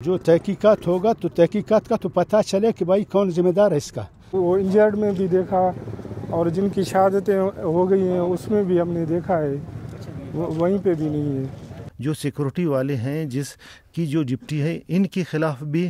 जो तहकीकात होगा तो तहकीकात का तो पता चले कि भाई कौन जिम्मेदार है इसका। वो इंजर्ड में भी देखा और जिनकी शहादतें हो गई हैं उसमें भी हमने देखा है, वहीं पे भी नहीं है। जो सिक्योरिटी वाले हैं जिसकी जो डिप्टी है इनके खिलाफ भी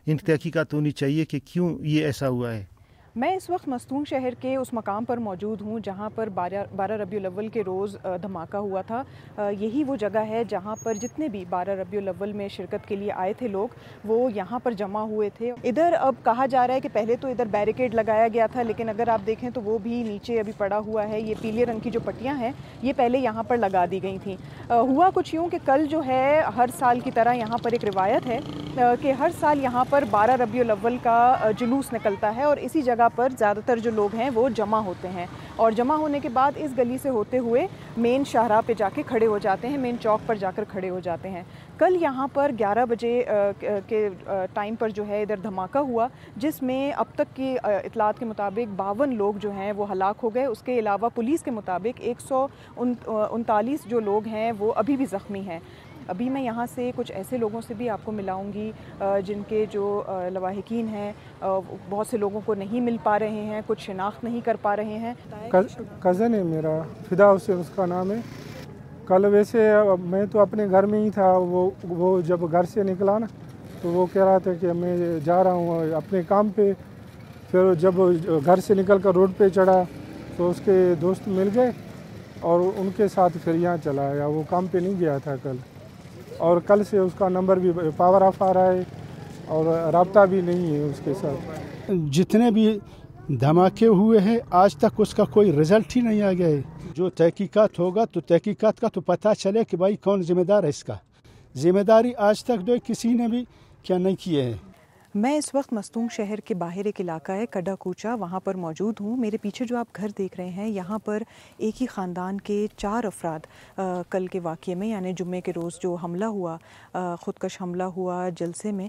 इन तहकीकात होनी चाहिए कि क्यों ये ऐसा हुआ है। मैं इस वक्त मस्तूंग शहर के उस मकाम पर मौजूद हूँ जहाँ पर 12 रबीउल अव्वल के रोज़ धमाका हुआ था। यही वो जगह है जहाँ पर जितने भी 12 रबीउल अव्वल में शिरकत के लिए आए थे लोग वो यहाँ पर जमा हुए थे। इधर अब कहा जा रहा है कि पहले तो इधर बैरिकेड लगाया गया था, लेकिन अगर आप देखें तो वो भी नीचे अभी पड़ा हुआ है। ये पीले रंग की जो पट्टियाँ हैं ये पहले यहाँ पर लगा दी गई थी। हुआ कुछ यूँ कि कल जो है हर साल की तरह यहाँ पर एक रिवायत है कि हर साल यहाँ पर 12 रबीउल अव्वल का जुलूस निकलता है और इसी जगह पर ज़्यादातर जो लोग हैं वो जमा होते हैं और जमा होने के बाद इस गली से होते हुए मेन शाहराह पे जाके खड़े हो जाते हैं, मेन चौक पर जाकर खड़े हो जाते हैं। कल यहाँ पर 11 बजे के टाइम पर जो है इधर धमाका हुआ जिसमें अब तक की इतलात के मुताबिक 52 लोग जो हैं वो हलाक हो गए। उसके अलावा पुलिस के मुताबिक 139 जो लोग हैं वो अभी भी ज़ख्मी हैं। अभी मैं यहाँ से कुछ ऐसे लोगों से भी आपको मिलाऊंगी जिनके जो लवाहिकीन हैं बहुत से लोगों को नहीं मिल पा रहे हैं, कुछ शिनाख्त नहीं कर पा रहे हैं। कज़न है मेरा, फिदा हुसैन उसका नाम है। कल वैसे मैं तो अपने घर में ही था, वो जब घर से निकला ना तो वो कह रहा था कि मैं जा रहा हूँ अपने काम पे। फिर जब घर से निकल कर रोड पे चढ़ा तो उसके दोस्त मिल गए और उनके साथ फिर यहाँ चला आया। वो काम पे नहीं गया था कल और कल से उसका नंबर भी पावर ऑफ आ रहा है और राब्ता भी नहीं है उसके साथ। जितने भी धमाके हुए हैं आज तक उसका कोई रिजल्ट ही नहीं आ गया है। जो तहकीकात होगा तो तहकीकात का तो पता चले कि भाई कौन जिम्मेदार है इसका। जिम्मेदारी आज तक जो किसी ने भी क्या नहीं किए हैं। मैं इस वक्त मस्तूंग शहर के बाहर एक इलाका है कड्डा कूचा, वहाँ पर मौजूद हूँ। मेरे पीछे जो आप घर देख रहे हैं यहाँ पर एक ही ख़ानदान के 4 अफराद कल के वाक़ये में यानी जुम्मे के रोज़ जो हमला हुआ, ख़ुदकश हमला हुआ जलसे में,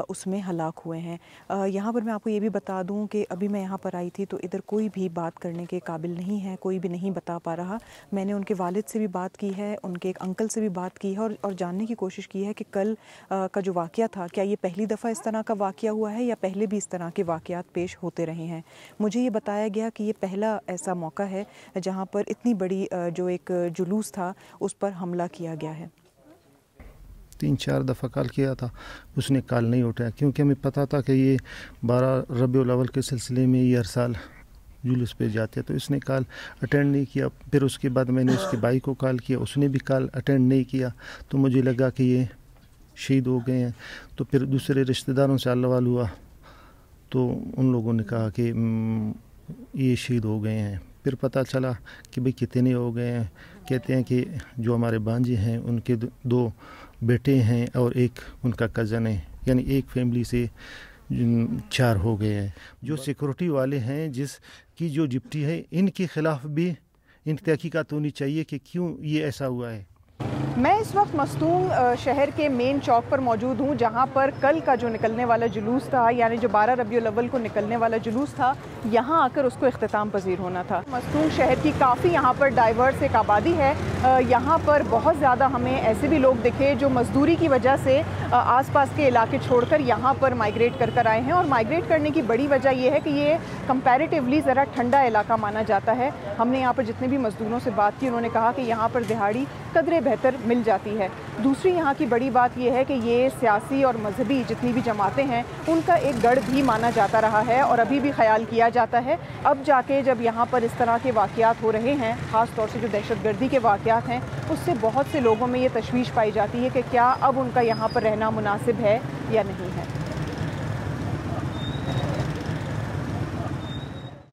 उसमें हलाक हुए हैं। यहाँ पर मैं आपको ये भी बता दूँ कि अभी मैं यहाँ पर आई थी तो इधर कोई भी बात करने के काबिल नहीं है, कोई भी नहीं बता पा रहा। मैंने उनके वालिद से भी बात की है, उनके एक अंकल से भी बात की है और जानने की कोशिश की है कि कल का जो वाक़या था क्या ये पहली दफ़ा इस तरह का वाक़या हुआ है या पहले भी इस तरह के वाक़यात पेश होते रहे हैं। मुझे ये बताया गया कि ये पहला ऐसा मौका है जहाँ पर इतनी बड़ी जो एक जुलूस था उस पर हमला किया गया है। 3-4 दफ़ा कॉल किया था, उसने कॉल नहीं उठाया क्योंकि हमें पता था कि ये 12 रबीउल अव्वल के सिलसिले में ये हर साल जुलूस पे जाते हैं, तो इसने कॉल अटेंड नहीं किया। फिर उसके बाद मैंने उसके भाई को कॉल किया, उसने भी कॉल अटेंड नहीं किया। तो मुझे लगा कि ये शहीद हो गए हैं। तो फिर दूसरे रिश्तेदारों से अल्लाह हुआ तो उन लोगों ने कहा कि ये शहीद हो गए हैं। फिर पता चला कि भाई कितने हो गए हैं। कहते हैं कि जो हमारे भांजे हैं उनके 2 बेटे हैं और एक उनका कज़न है, यानी एक फैमिली से 4 हो गए हैं। जो सिक्योरिटी वाले हैं जिसकी जो डिप्टी है इनके खिलाफ भी इन तहकीकात होनी चाहिए कि क्यों ये ऐसा हुआ है। मैं इस वक्त मस्तूंग शहर के मेन चौक पर मौजूद हूँ जहाँ पर कल का जो निकलने वाला जुलूस था यानी जो 12 रबीउल अव्वल को निकलने वाला जुलूस था यहाँ आकर उसको इख्तिताम पजीर होना था। मस्तूंग शहर की काफ़ी यहाँ पर डाइवर्स एक आबादी है। यहाँ पर बहुत ज़्यादा हमें ऐसे भी लोग दिखे जो मजदूरी की वजह से आसपास के इलाके छोड़कर यहाँ पर माइग्रेट कर आए हैं और माइग्रेट करने की बड़ी वजह यह है कि ये कंपैरेटिवली ज़रा ठंडा इलाका माना जाता है। हमने यहाँ पर जितने भी मजदूरों से बात की उन्होंने कहा कि यहाँ पर दिहाड़ी कदरे बेहतर मिल जाती है। दूसरी यहाँ की बड़ी बात यह है कि ये सियासी और मजहबी जितनी भी जमातें हैं उनका एक गढ़ भी माना जाता रहा है और अभी भी ख्याल किया जाता है। अब जाके जब यहाँ पर इस तरह के वाक़यात हो रहे हैं, ख़ास तौर से जो दहशतगर्दी के वाक़यात हैं, उससे बहुत से लोगों में ये तशवीश पाई जाती है कि क्या अब उनका यहाँ पर रहना मुनासिब है या नहीं है।